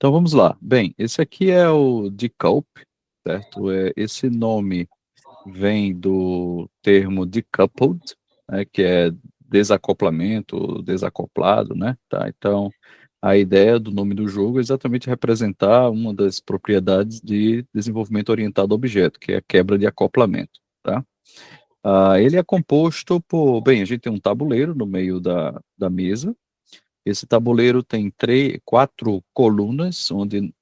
Então vamos lá. Bem, esse aqui é o decoup, certo? Esse nome vem do termo decoupled, né, que é desacoplamento, desacoplado, né? Tá? Então, a ideia do nome do jogo é exatamente representar uma das propriedades de desenvolvimento orientado a objeto, que é a quebra de acoplamento, tá? Ele é composto por, bem, a gente tem um tabuleiro no meio da mesa. Esse tabuleiro tem quatro colunas,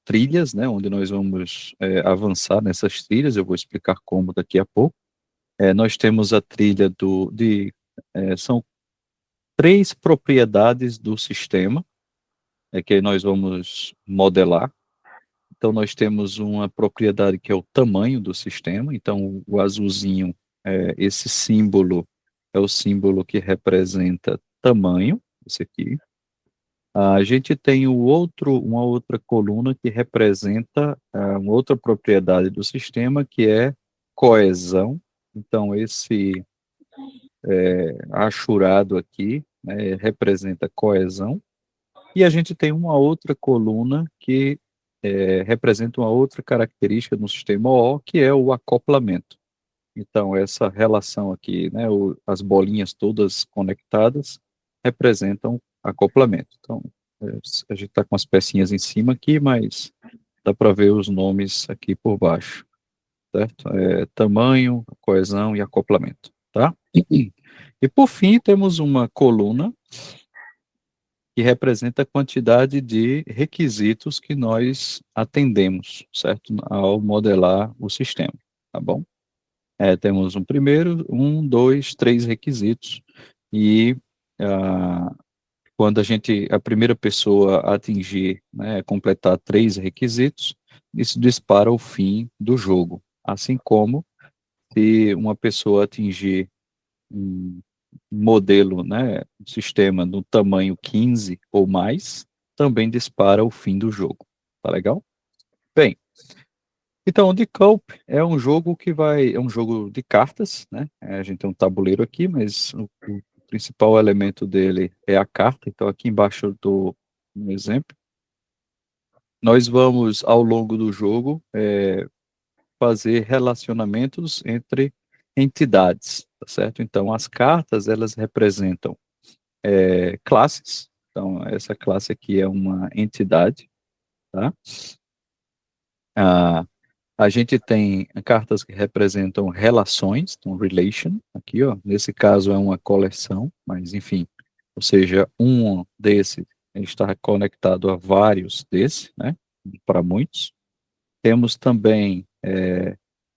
trilhas, né, onde nós vamos avançar nessas trilhas. Eu vou explicar como daqui a pouco. Nós temos a trilha são três propriedades do sistema que nós vamos modelar. Então, nós temos uma propriedade que é o tamanho do sistema. Então, o azulzinho, esse símbolo é o símbolo que representa tamanho, esse aqui. A gente tem uma outra coluna que representa uma outra propriedade do sistema, que é coesão. Então, esse achurado aqui, né, representa coesão. E a gente tem uma outra coluna que representa uma outra característica do sistema O, que é o acoplamento. Então, essa relação aqui, né, as bolinhas todas conectadas, representam acoplamento. Então, a gente está com as pecinhas em cima aqui, mas dá para ver os nomes aqui por baixo, certo? Tamanho, coesão e acoplamento, tá? E por fim, temos uma coluna que representa a quantidade de requisitos que nós atendemos, certo? Ao modelar o sistema, tá bom? Temos um primeiro, um, dois, três requisitos, e ah, quando a primeira pessoa atingir, né, completar três requisitos, isso dispara o fim do jogo. Assim como se uma pessoa atingir um modelo, né, um sistema do tamanho 15 ou mais, também dispara o fim do jogo. Tá legal? Bem, então, o Decoup é um jogo é um jogo de cartas, né? A gente tem um tabuleiro aqui, mas o principal elemento dele é a carta. Então, aqui embaixo eu dou um exemplo. Nós vamos, ao longo do jogo, fazer relacionamentos entre entidades, tá certo? Então, as cartas, elas representam classes. Então, essa classe aqui é uma entidade, tá? Ah, A gente tem cartas que representam relações, então relation, aqui, ó, nesse caso é uma coleção, mas enfim, ou seja, um desse está conectado a vários desses, né, para muitos. Temos também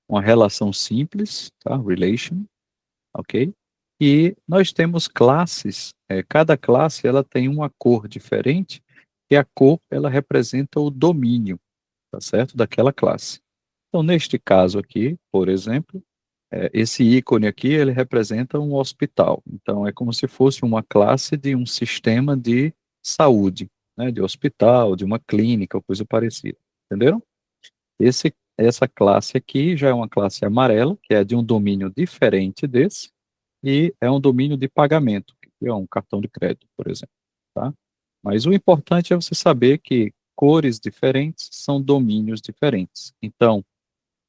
uma relação simples, tá, relation, ok? E nós temos classes, cada classe ela tem uma cor diferente, e a cor ela representa o domínio, tá certo, daquela classe. Então, neste caso aqui, por exemplo, esse ícone aqui, ele representa um hospital. Então, é como se fosse uma classe de um sistema de saúde, né, de hospital, de uma clínica, ou coisa parecida. Entenderam? Essa classe aqui já é uma classe amarela, que é de um domínio diferente desse, e é um domínio de pagamento, que é um cartão de crédito, por exemplo. Tá? Mas o importante é você saber que cores diferentes são domínios diferentes. Então,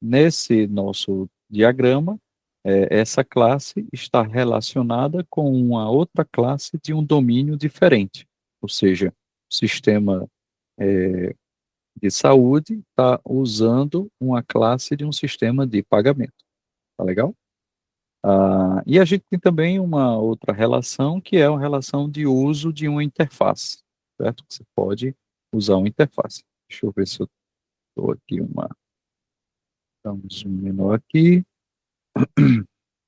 nesse nosso diagrama, essa classe está relacionada com uma outra classe de um domínio diferente. Ou seja, o sistema de saúde está usando uma classe de um sistema de pagamento. Tá legal? E a gente tem também uma outra relação, que é a relação de uso de uma interface, certo? Você pode usar uma interface. Deixa eu ver se eu estou aqui dá um zoom menor aqui.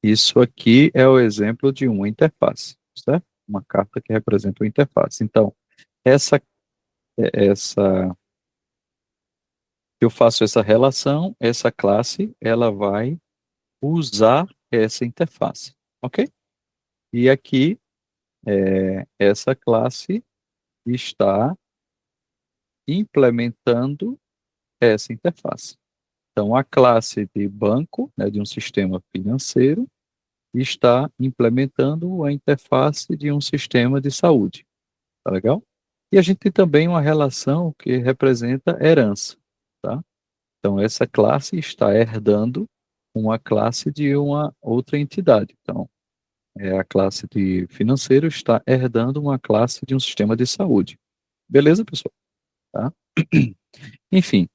Isso aqui é o exemplo de uma interface, certo? Uma carta que representa uma interface. Então, essa, essa, eu faço essa relação, essa classe, ela vai usar essa interface, ok? E aqui, essa classe está implementando essa interface. Então, a classe de banco, né, de um sistema financeiro, está implementando a interface de um sistema de saúde. Tá legal? E a gente tem também uma relação que representa herança, tá? Então, essa classe está herdando uma classe de uma outra entidade. Então, a classe de financeiro está herdando uma classe de um sistema de saúde. Beleza, pessoal? Tá? Enfim,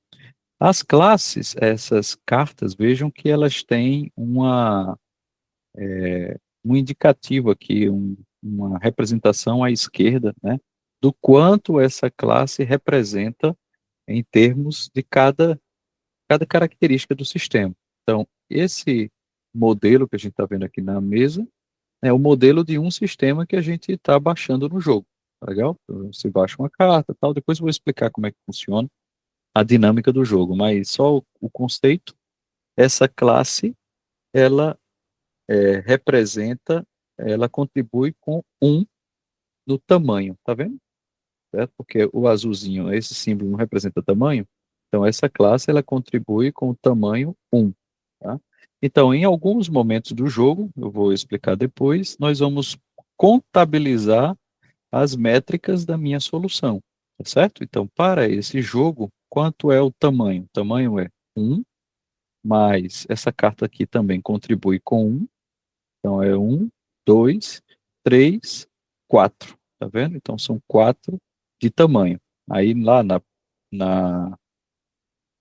as classes, essas cartas, vejam que elas têm um indicativo aqui, uma representação à esquerda, né, do quanto essa classe representa em termos de cada característica do sistema. Então, esse modelo que a gente está vendo aqui na mesa é o modelo de um sistema que a gente está baixando no jogo. Tá legal? Então, você baixa uma carta, tal. Depois eu vou explicar como é que funciona a dinâmica do jogo, mas só o conceito. Essa classe, ela representa, ela contribui com um no tamanho, tá vendo? Certo? Porque o azulzinho, esse símbolo não representa tamanho, então essa classe ela contribui com o tamanho um, tá? Então, em alguns momentos do jogo, eu vou explicar depois, nós vamos contabilizar as métricas da minha solução, tá certo? Então, para esse jogo, quanto é o tamanho? O tamanho é um, mas essa carta aqui também contribui com um, então é um, dois, três, quatro. Tá vendo? Então são quatro de tamanho. Aí lá na...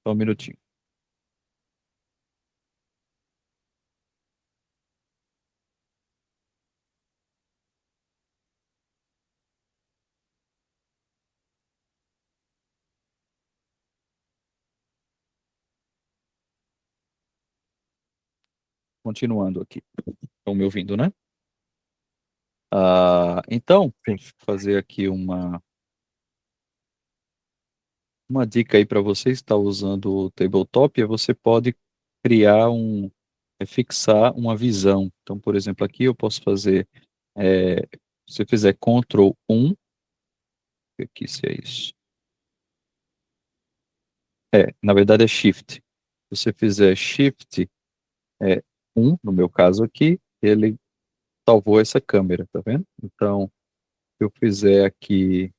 Só um minutinho. Continuando aqui. Estão me ouvindo, né? Então, Sim. fazer aqui uma dica aí para você que está usando o tabletop, você pode criar fixar uma visão. Então, por exemplo, aqui eu posso fazer, se eu fizer Ctrl 1, aqui se é isso. Na verdade é Shift. Se você fizer Shift 1, no meu caso aqui, ele salvou essa câmera, tá vendo? Então, se eu fizer aqui,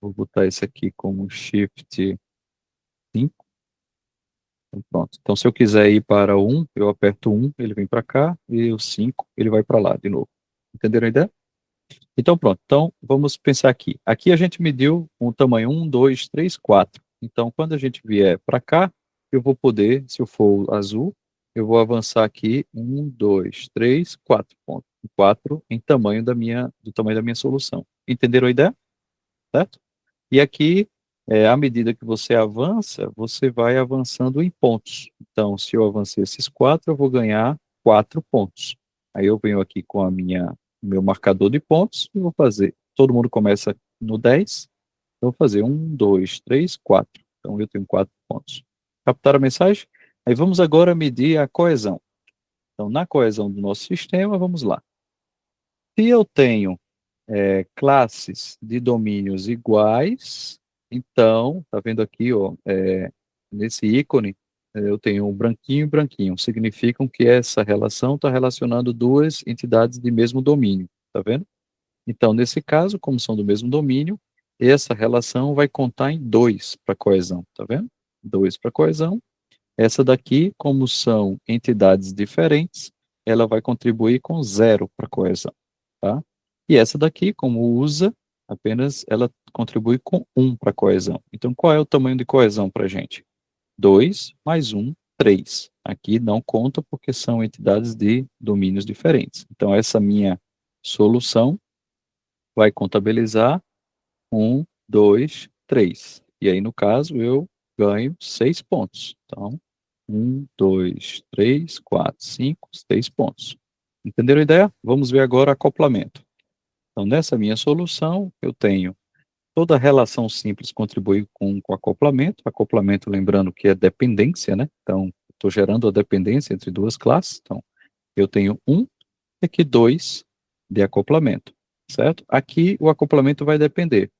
vou botar esse aqui como Shift 5, então pronto. Então, se eu quiser ir para o 1, eu aperto 1, ele vem para cá, e o 5, ele vai para lá de novo. Entenderam a ideia? Então, pronto. Então, vamos pensar aqui. Aqui a gente mediu um tamanho 1, 2, 3, 4. Então, quando a gente vier para cá, eu vou poder, se eu for azul, eu vou avançar aqui 1, 2, 3, 4 pontos. 4 em tamanho do tamanho da minha solução. Entenderam a ideia? Certo? E aqui, à medida que você avança, você vai avançando em pontos. Então, se eu avancei esses 4, eu vou ganhar 4 pontos. Aí eu venho aqui com meu marcador de pontos e vou fazer. Todo mundo começa no 10. Eu vou fazer 1, 2, 3, 4. Então, eu tenho 4 pontos. Captaram a mensagem? Aí vamos agora medir a coesão. Então, na coesão do nosso sistema, vamos lá. Se eu tenho classes de domínios iguais. Então, tá vendo aqui, ó, nesse ícone, eu tenho um branquinho e branquinho. Significam que essa relação está relacionando duas entidades de mesmo domínio. Tá vendo? Então, nesse caso, como são do mesmo domínio, essa relação vai contar em 2 para coesão. Tá vendo? 2 para coesão. Essa daqui, como são entidades diferentes, ela vai contribuir com 0 para coesão. Tá? E essa daqui, como usa, apenas ela contribui com 1 para coesão. Então, qual é o tamanho de coesão para a gente? 2 mais 1, 3. Aqui não conta porque são entidades de domínios diferentes. Então, essa minha solução vai contabilizar 1, 2, 3. E aí, no caso, eu ganho 6 pontos. Então, 1, 2, 3, 4, 5, 6 pontos. Entenderam a ideia? Vamos ver agora acoplamento. Então, nessa minha solução, eu tenho toda relação simples contribui com acoplamento. Acoplamento, lembrando que é dependência, né? Então, estou gerando a dependência entre duas classes. Então, eu tenho um e aqui dois de acoplamento, certo? Aqui o acoplamento vai depender.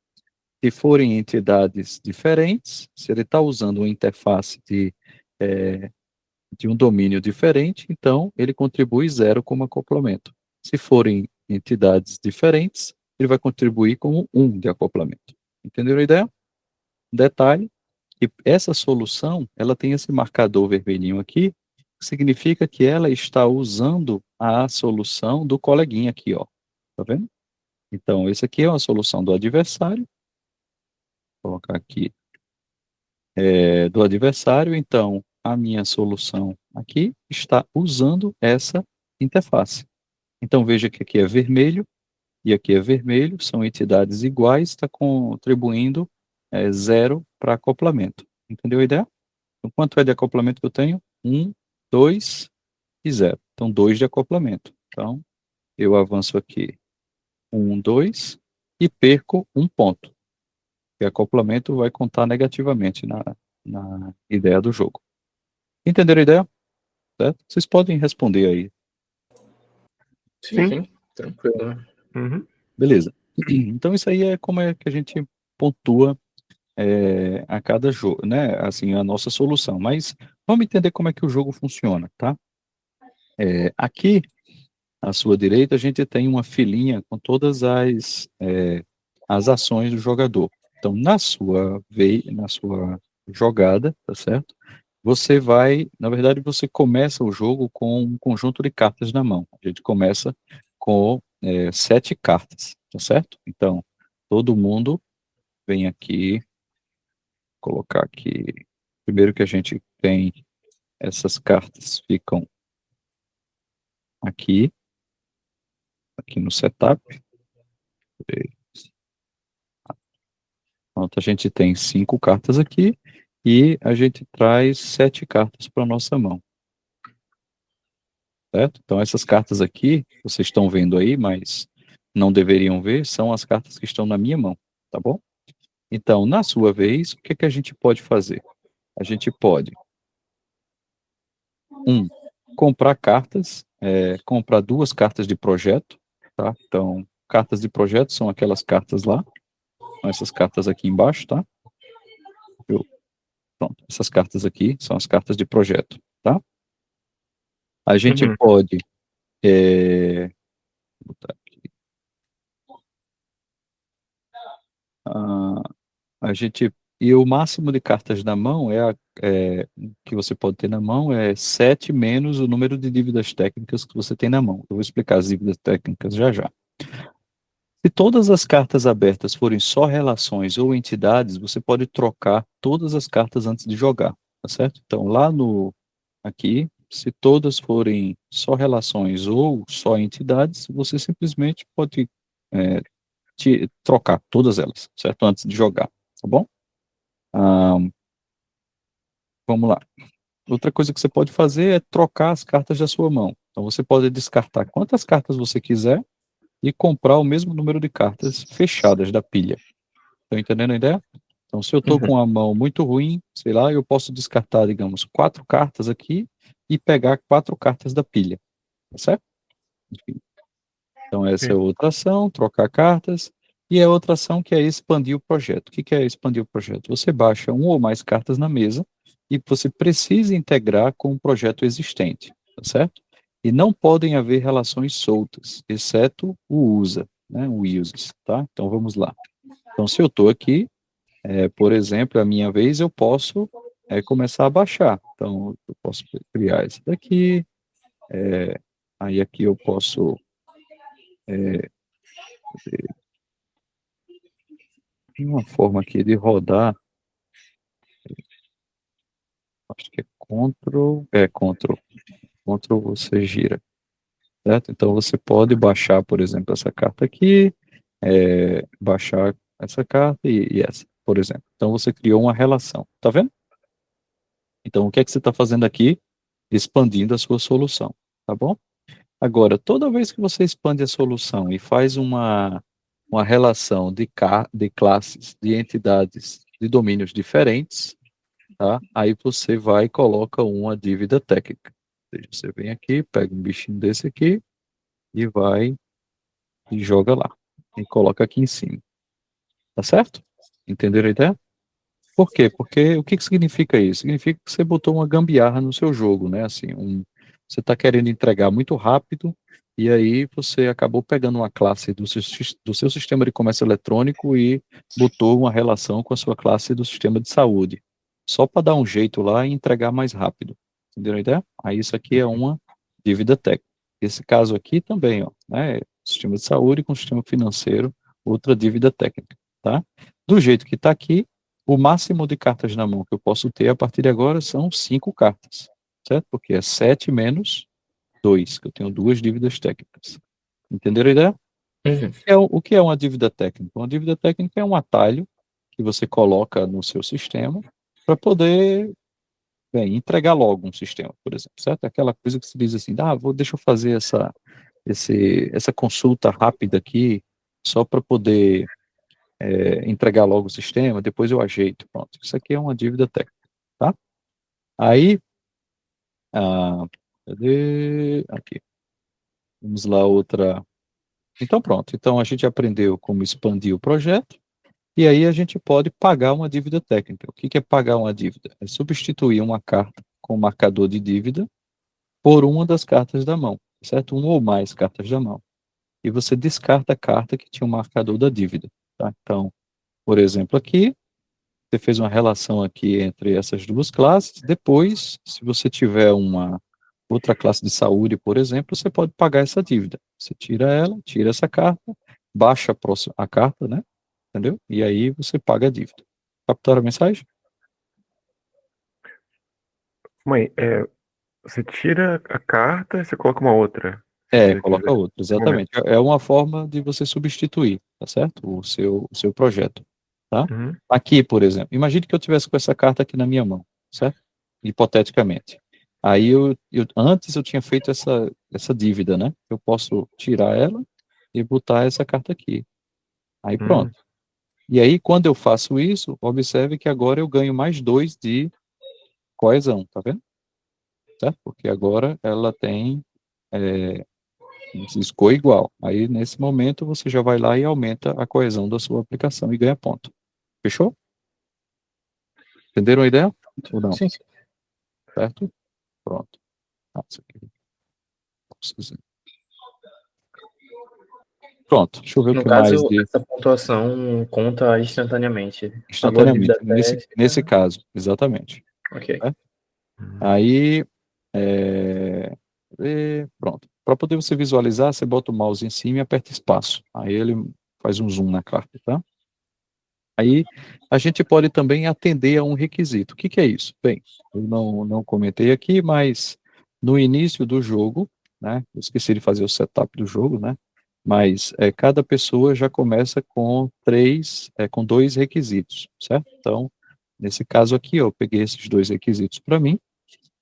Se forem entidades diferentes, se ele está usando uma interface de um domínio diferente, então ele contribui 0 como acoplamento. Se forem entidades diferentes, ele vai contribuir com 1 de acoplamento. Entenderam a ideia? Detalhe, que essa solução, ela tem esse marcador vermelhinho aqui, que significa que ela está usando a solução do coleguinha aqui, ó. Tá vendo? Então, esse aqui é uma solução do adversário. Vou colocar aqui do adversário. Então, a minha solução aqui está usando essa interface. Então, veja que aqui é vermelho e aqui é vermelho, são entidades iguais, está contribuindo 0 para acoplamento. Entendeu a ideia? Então, quanto é de acoplamento que eu tenho? 1, 2 e 0. Então, 2 de acoplamento. Então, eu avanço aqui 1, 2 e perco 1 ponto. E acoplamento vai contar negativamente na ideia do jogo. Entenderam a ideia? Certo? Vocês podem responder aí. Sim. Tranquilo. Uhum. Beleza. Então, isso aí é como é que a gente pontua a cada jogo, né? Assim, a nossa solução. Mas vamos entender como é que o jogo funciona, tá? Aqui, à sua direita, a gente tem uma filinha com todas as ações do jogador. Então, na sua jogada, tá certo? Você vai, na verdade, você começa o jogo com um conjunto de cartas na mão. A gente começa com 7 cartas, tá certo? Então, todo mundo vem aqui, colocar aqui. Primeiro que a gente tem essas cartas ficam aqui no setup. Pronto, a gente tem 5 cartas aqui e a gente traz 7 cartas para nossa mão. Certo? Então essas cartas aqui, vocês estão vendo aí, mas não deveriam ver, são as cartas que estão na minha mão, tá bom? Então, na sua vez, o que que a gente pode fazer? A gente pode, comprar cartas, comprar 2 cartas de projeto, tá? Então, cartas de projeto são aquelas cartas lá, são essas cartas aqui embaixo, tá? Pronto, essas cartas aqui são as cartas de projeto, tá? A gente Uhum. pode, vou botar aqui, e o máximo de cartas na mão que você pode ter na mão é 7 menos o número de dívidas técnicas que você tem na mão. Eu vou explicar as dívidas técnicas já já. Se todas as cartas abertas forem só relações ou entidades, você pode trocar todas as cartas antes de jogar, tá certo? Então, aqui, se todas forem só relações ou só entidades, você simplesmente pode trocar todas elas, certo? Antes de jogar, tá bom? Vamos lá. Outra coisa que você pode fazer é trocar as cartas da sua mão. Então, você pode descartar quantas cartas você quiser e comprar o mesmo número de cartas fechadas da pilha. Estão entendendo a ideia? Então, se eu estou com a mão muito ruim, sei lá, eu posso descartar, digamos, 4 cartas aqui e pegar 4 cartas da pilha. Tá certo? Enfim. Então, essa é outra ação, trocar cartas. E a outra ação que é expandir o projeto. O que que é expandir o projeto? Você baixa 1 ou mais cartas na mesa e você precisa integrar com um projeto existente, tá certo? E não podem haver relações soltas, exceto o usa, né, o uses, tá? Então, vamos lá. Então, se eu estou aqui, por exemplo, a minha vez, eu posso começar a baixar. Então, eu posso criar esse daqui, aí aqui eu posso tem uma forma aqui de rodar, acho que é Ctrl você gira, certo? Então você pode baixar, por exemplo, essa carta aqui, baixar essa carta e essa, por exemplo. Então você criou uma relação, tá vendo? Então o que é que você está fazendo aqui? Expandindo a sua solução, tá bom? Agora, toda vez que você expande a solução e faz uma relação de classes, de entidades, de domínios diferentes, tá? Aí você vai e coloca uma dívida técnica. Ou seja, você vem aqui, pega um bichinho desse aqui e vai e joga lá. E coloca aqui em cima. Tá certo? Entenderam a ideia? Por quê? Porque o que que significa isso? Significa que você botou uma gambiarra no seu jogo, né? Assim, você está querendo entregar muito rápido e aí você acabou pegando uma classe do seu sistema de comércio eletrônico e botou uma relação com a sua classe do sistema de saúde, só para dar um jeito lá e entregar mais rápido. Entenderam a ideia? Aí isso aqui é uma dívida técnica. Esse caso aqui também, ó, né, sistema de saúde com sistema financeiro, outra dívida técnica, tá? Do jeito que está aqui, o máximo de cartas na mão que eu posso ter a partir de agora são 5 cartas, certo? Porque é 7 menos 2, que eu tenho duas dívidas técnicas. Entenderam a ideia? Uhum. O que é uma dívida técnica? Uma dívida técnica é um atalho que você coloca no seu sistema para poder, bem, entregar logo um sistema, por exemplo, certo? Aquela coisa que se diz assim, deixa eu fazer essa consulta rápida aqui, só para poder entregar logo o sistema, depois eu ajeito. Pronto, isso aqui é uma dívida técnica, tá? Aí, cadê? Aqui. Vamos lá, outra. Então, pronto. Então, a gente aprendeu como expandir o projeto, e aí a gente pode pagar uma dívida técnica. O que que é pagar uma dívida? É substituir uma carta com marcador de dívida por uma das cartas da mão, certo? Uma ou mais cartas da mão. E você descarta a carta que tinha o marcador da dívida, tá? Então, por exemplo, aqui, você fez uma relação aqui entre essas duas classes. Depois, se você tiver uma outra classe de saúde, por exemplo, você pode pagar essa dívida. Você tira ela, tira essa carta, baixa a carta, né? Entendeu? E aí você paga a dívida. Captaram a mensagem? Mãe, você tira a carta e você coloca uma outra, se você Coloca quiser. outra, exatamente. É uma forma de você substituir, tá certo? O seu projeto, tá? Uhum. Aqui, por exemplo, imagine que eu tivesse com essa carta aqui na minha mão, certo? Hipoteticamente. Aí antes eu tinha feito essa dívida, né? Eu posso tirar ela e botar essa carta aqui. Aí pronto. E aí, quando eu faço isso, observe que agora eu ganho mais 2 de coesão, tá vendo? Certo? Porque agora ela tem score igual. Aí, nesse momento, você já vai lá e aumenta a coesão da sua aplicação e ganha ponto. Fechou? Entenderam a ideia? Ou não? Sim, sim. Certo? Pronto. Isso aqui. Pronto, deixa eu ver o No que mais caso, de essa pontuação conta instantaneamente. Pagou a dívida instantaneamente. até. Nesse caso, exatamente. Ok. Certo? Aí, pronto. Para poder você visualizar, você bota o mouse em cima e aperta espaço. Aí ele faz um zoom na carta, tá? Aí a gente pode também atender a um requisito. O que que é isso? Bem, eu não comentei aqui, mas no início do jogo, né? Eu esqueci de fazer o setup do jogo, né? Mas cada pessoa já começa com 2 requisitos, certo? Então, nesse caso aqui, eu peguei esses 2 requisitos para mim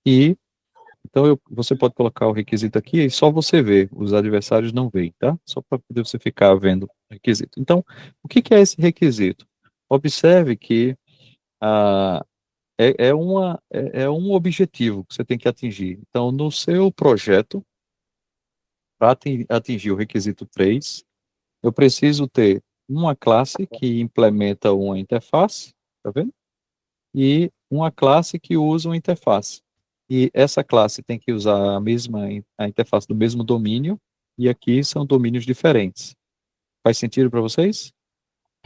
e então você pode colocar o requisito aqui e só você vê, os adversários não veem, tá? Só para poder você ficar vendo o requisito. Então, o que que é esse requisito? Observe que ah, é um objetivo que você tem que atingir. Então, no seu projeto, para atingir o requisito 3, eu preciso ter uma classe que implementa uma interface, tá vendo? E uma classe que usa uma interface. E essa classe tem que usar a interface do mesmo domínio, e aqui são domínios diferentes. Faz sentido para vocês?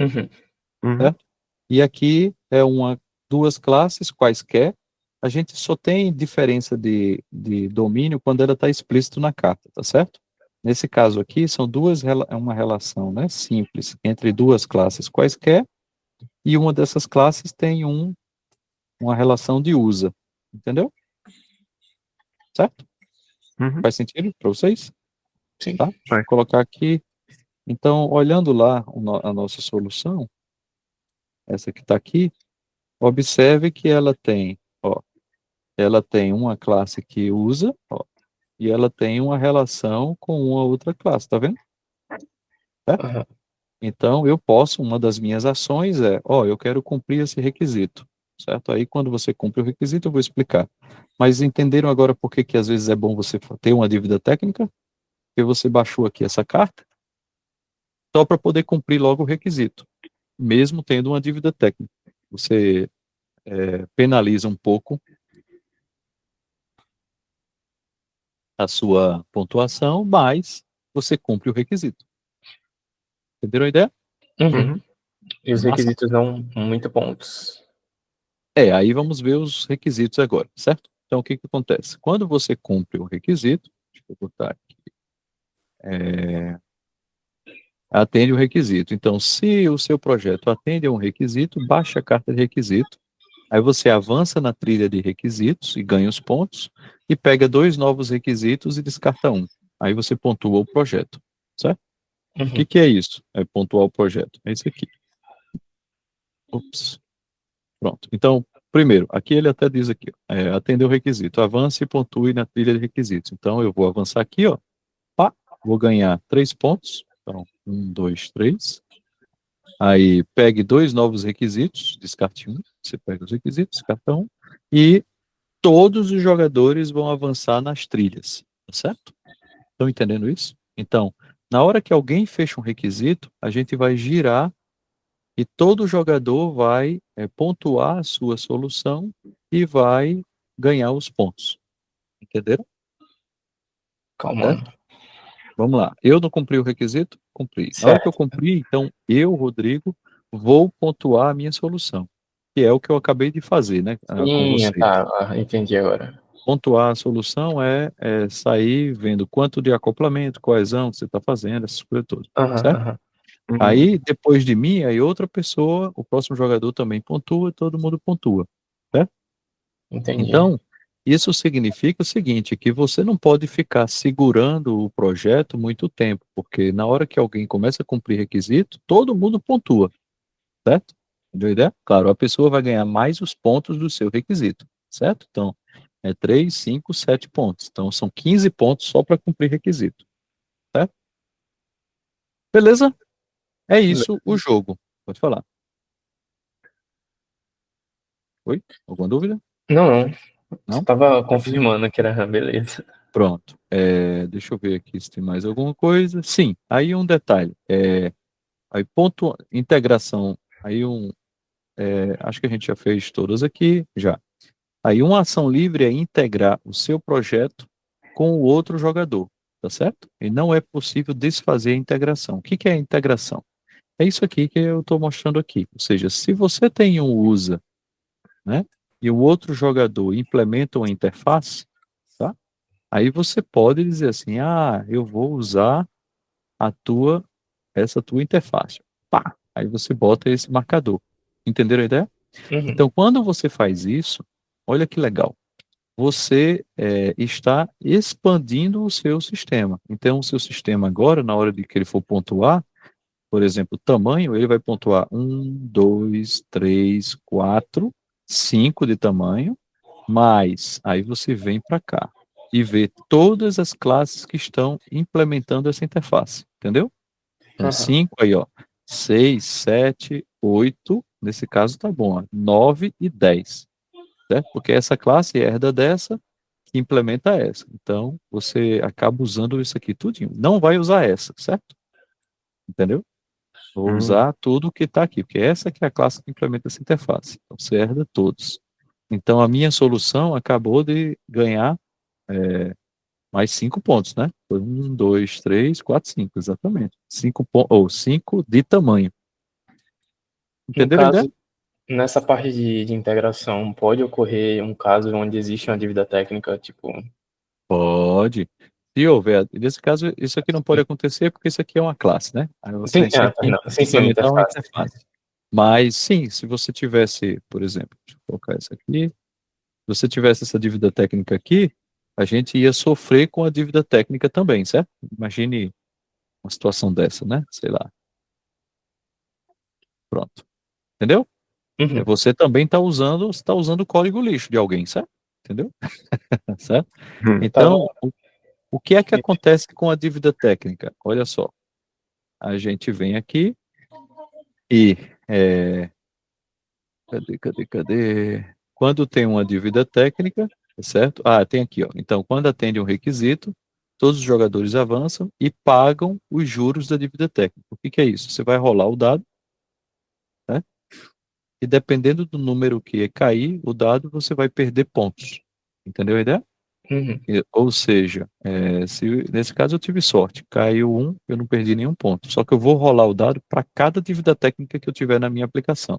Uhum. Uhum. Certo? E aqui é duas classes quaisquer. A gente só tem diferença de domínio quando ela está explícito na carta, tá certo? Nesse caso aqui, é uma relação, né, simples entre duas classes quaisquer, e uma dessas classes tem uma relação de usa. Entendeu? Certo? Uhum. Faz sentido para vocês? Sim. Tá? Deixa eu Vai. colocar aqui. Então, olhando lá a nossa solução, essa que está aqui, observe que ela tem uma classe que usa, ó, e ela tem uma relação com uma outra classe, tá vendo? Certo? Aham. Então, uma das minhas ações eu quero cumprir esse requisito, certo? Aí, quando você cumpre o requisito, eu vou explicar. Mas entenderam agora por que que às vezes é bom você ter uma dívida técnica? Porque você baixou aqui essa carta, só para poder cumprir logo o requisito, mesmo tendo uma dívida técnica. Você penaliza um pouco a sua pontuação, mais você cumpre o requisito. Entenderam a ideia? Uhum. E os Massa. requisitos dão muito pontos. Aí vamos ver os requisitos agora, certo? Então, o que que acontece? Quando você cumpre o requisito, deixa eu botar aqui, atende o requisito. Então, se o seu projeto atende a um requisito, baixa a carta de requisito, aí você avança na trilha de requisitos e ganha os pontos, e pega 2 novos requisitos e descarta um. Aí você pontua o projeto, certo? O Uhum. que é isso? É pontuar o projeto. É isso aqui. Ups. Pronto. Então, primeiro, aqui ele até diz aqui, atender o requisito. Avance e pontue na trilha de requisitos. Então, eu vou avançar aqui, ó. Pá, vou ganhar 3 pontos. Então, 1, 2, 3. Aí, pegue 2 novos requisitos, descarte um. Você pega os requisitos, descarta um. E todos os jogadores vão avançar nas trilhas, tá certo? Estão entendendo isso? Então, na hora que alguém fecha um requisito, a gente vai girar e todo jogador vai pontuar a sua solução e vai ganhar os pontos. Entenderam? Calma. Certo? Vamos lá. Eu não cumpri o requisito? Cumpri. Na hora que eu Certo. cumpri, então eu, Rodrigo, vou pontuar a minha solução, que é o que eu acabei de fazer, né, com Sim, vocês. tá. Entendi agora. Pontuar a solução é sair vendo quanto de acoplamento, coesão que você está fazendo, essas coisas todas, Aham, certo? aham. Aí, depois de mim, aí outra pessoa, o próximo jogador também pontua, todo mundo pontua, certo? Entendi. Então, isso significa o seguinte, que você não pode ficar segurando o projeto muito tempo, porque na hora que alguém começa a cumprir requisito, todo mundo pontua, certo? Entendeu a ideia? Claro, a pessoa vai ganhar mais os pontos do seu requisito, certo? Então, é 3, 5, 7 pontos. Então, são 15 pontos só para cumprir requisito, certo? Beleza? É isso o jogo. Pode falar. Oi? Alguma dúvida? Não, não. Só Não? tava confirmando que era beleza. Pronto. Deixa eu ver aqui se tem mais alguma coisa. Sim, aí um detalhe. Aí ponto, integração. Aí acho que a gente já fez todas aqui, já. Aí uma ação livre é integrar o seu projeto com o outro jogador, tá certo? E não é possível desfazer a integração. O que que é a integração? É isso aqui que eu estou mostrando aqui. Ou seja, se você tem um user, né, e o outro jogador implementa uma interface, tá? Aí você pode dizer assim, eu vou usar essa tua interface. Pá! Aí você bota esse marcador. Entenderam a ideia? Uhum. Então, quando você faz isso, olha que legal. Você está expandindo o seu sistema. Então, o seu sistema agora, na hora de que ele for pontuar, por exemplo, o tamanho, ele vai pontuar 1, 2, 3, 4, 5 de tamanho, mas aí você vem para cá e vê todas as classes que estão implementando essa interface, entendeu? Então, Aham. 5 aí, ó, 6, 7, 8, nesse caso tá bom, ó, 9 e 10, certo? Porque essa classe herda dessa que implementa essa. Então, você acaba usando isso aqui tudinho. Não vai usar essa, certo? Entendeu? Vou usar tudo que está aqui, porque essa que é a classe que implementa essa interface. Então, você herda todos. Então, a minha solução acabou de ganhar mais 5 pontos, né? Foi 1, 2, 3, 4, 5, exatamente. 5 pontos, ou 5 de tamanho. No Entenderam a ideia? caso, nessa parte de integração, pode ocorrer um caso onde existe uma dívida técnica, tipo. Pode. Se houver, nesse caso, isso aqui não pode acontecer porque isso aqui é uma classe, né? Aí Sim, você tem perdão. que Sim, sim, implementar uma interface. interface. Mas sim, se você tivesse, por exemplo, deixa eu colocar isso aqui, se você tivesse essa dívida técnica aqui, a gente ia sofrer com a dívida técnica também, certo? Imagine uma situação dessa, né? Sei lá. Pronto. Entendeu? Uhum. Você também está usando o código lixo de alguém, certo? Entendeu? Certo? Tava. Então, o que é que acontece com a dívida técnica? Olha só, a gente vem aqui e cadê? Quando tem uma dívida técnica, certo? Tem aqui, ó. Então, quando atende um requisito, todos os jogadores avançam e pagam os juros da dívida técnica. O que que é isso? Você vai rolar o dado, né? E dependendo do número que cair o dado, você vai perder pontos. Entendeu a ideia? Uhum. Ou seja, se nesse caso eu tive sorte, caiu um, eu não perdi nenhum ponto. Só que eu vou rolar o dado para cada dívida técnica que eu tiver na minha aplicação.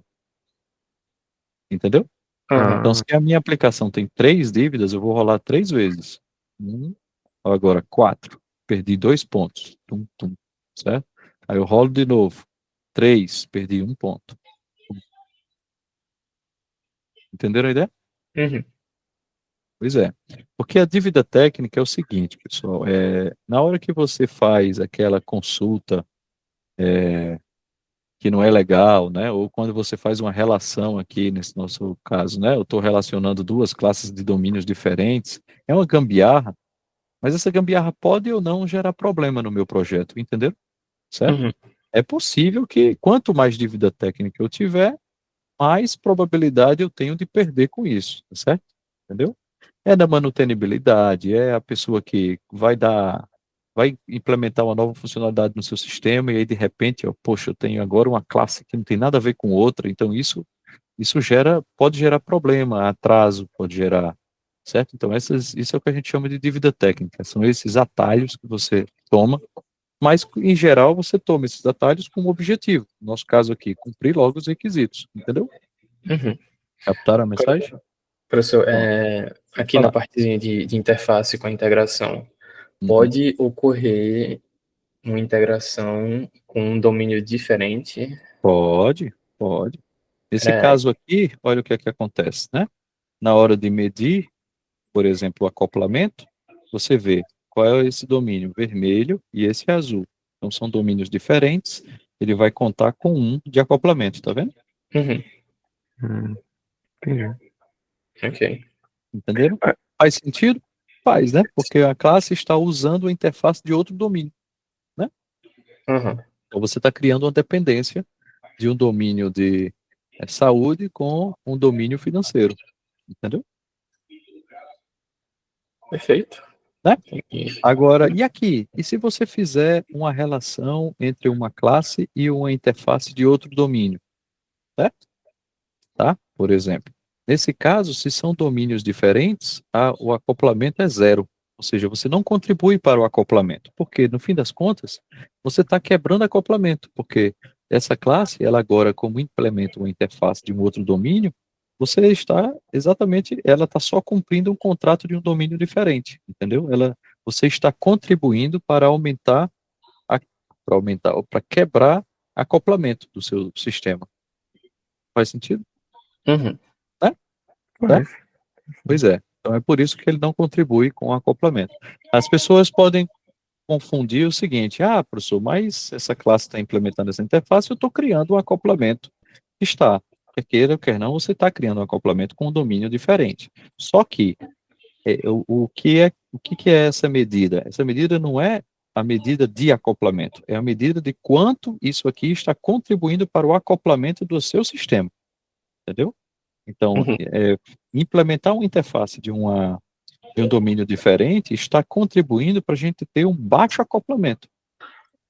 Entendeu? Aham. Então, se a minha aplicação tem 3 dívidas, eu vou rolar 3 vezes. Agora 4. Perdi 2 pontos. Tum, tum, certo? Aí eu rolo de novo. 3, perdi 1 ponto. Entenderam a ideia? Uhum. Pois é. Porque a dívida técnica é o seguinte, pessoal. Na hora que você faz aquela consulta que não é legal, né? Ou quando você faz uma relação aqui, nesse nosso caso, né? Eu estou relacionando duas classes de domínios diferentes. É uma gambiarra, mas essa gambiarra pode ou não gerar problema no meu projeto, entendeu? Certo? Uhum. É possível que quanto mais dívida técnica eu tiver, mais probabilidade eu tenho de perder com isso, tá certo? Entendeu? É da manutenibilidade, é a pessoa que vai implementar uma nova funcionalidade no seu sistema e aí de repente, ó, poxa, eu tenho agora uma classe que não tem nada a ver com outra, então isso pode gerar problema, atraso, pode gerar, certo? Então isso é o que a gente chama de dívida técnica, são esses atalhos que você toma, mas em geral você toma esses atalhos com um objetivo, no nosso caso aqui, cumprir logo os requisitos, entendeu? Uhum. Captaram a mensagem? Professor, Pronto, pode aqui na falar. partezinha de interface com a integração, Uhum. pode ocorrer uma integração com um domínio diferente? Pode, pode. Nesse É, caso aqui, olha o que é que acontece, né? Na hora de medir, por exemplo, o acoplamento, você vê qual é esse domínio vermelho e esse azul. Então são domínios diferentes, ele vai contar com um de acoplamento, tá vendo? uhum, Entendi. ok. Entenderam? Ah, Faz sentido? Faz, né? Porque a classe está usando a interface de outro domínio, né? Uhum, Então você está criando uma dependência de um domínio de saúde com um domínio financeiro, entendeu? perfeito. Né? Entendi. Agora, e aqui? E se você fizer uma relação entre uma classe e uma interface de outro domínio, certo? Tá? Por exemplo, nesse caso, se são domínios diferentes, o acoplamento é zero. Ou seja, você não contribui para o acoplamento, porque no fim das contas, você está quebrando acoplamento, porque essa classe, ela agora, como implementa uma interface de um outro domínio, ela está só cumprindo um contrato de um domínio diferente, entendeu? Você está contribuindo a- para aumentar, ou para quebrar acoplamento do seu sistema. Faz sentido? Uhum, Né? Tá? faz. Pois é. Então é por isso que ele não contribui com o acoplamento. As pessoas podem confundir o seguinte: professor, mas essa classe está implementando essa interface, eu estou criando um acoplamento. Está. Quer queira, quer não, você está criando um acoplamento com um domínio diferente. Só que o que é essa medida? Essa medida não é a medida de acoplamento, é a medida de quanto isso aqui está contribuindo para o acoplamento do seu sistema, entendeu? Então, uhum, implementar uma interface de um domínio diferente está contribuindo para a gente ter um baixo acoplamento,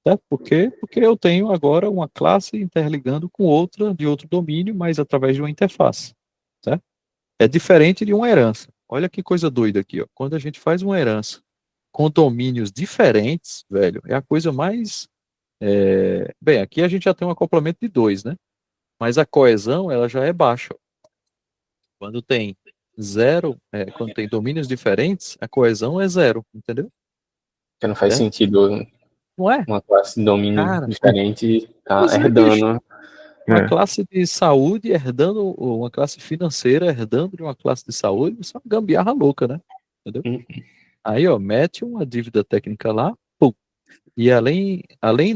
certo? Por quê? Porque eu tenho agora uma classe interligando com outra de outro domínio, mas através de uma interface, certo? É diferente de uma herança. Olha que coisa doida aqui, ó. Quando a gente faz uma herança com domínios diferentes, velho, é a coisa mais. Bem, aqui a gente já tem um acoplamento de 2, né? Mas a coesão, ela já é baixa. Quando tem quando tem domínios diferentes, a coesão é zero, entendeu? porque não faz É? sentido Não é? uma classe de domínio Cara, diferente tá pois é, bicho. herdando. Uma É. classe de saúde herdando, ou uma classe financeira herdando de uma classe de saúde, isso é uma gambiarra louca, né? Entendeu? Uhum, Aí, ó, mete uma dívida técnica lá, pum. E além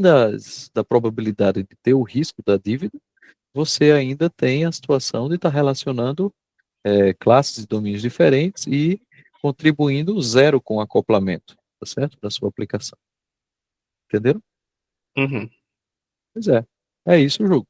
da probabilidade de ter o risco da dívida, você ainda tem a situação de estar relacionando classes de domínios diferentes e contribuindo zero com o acoplamento, tá certo? Da sua aplicação. Entenderam? uhum. Pois é. É isso o jogo.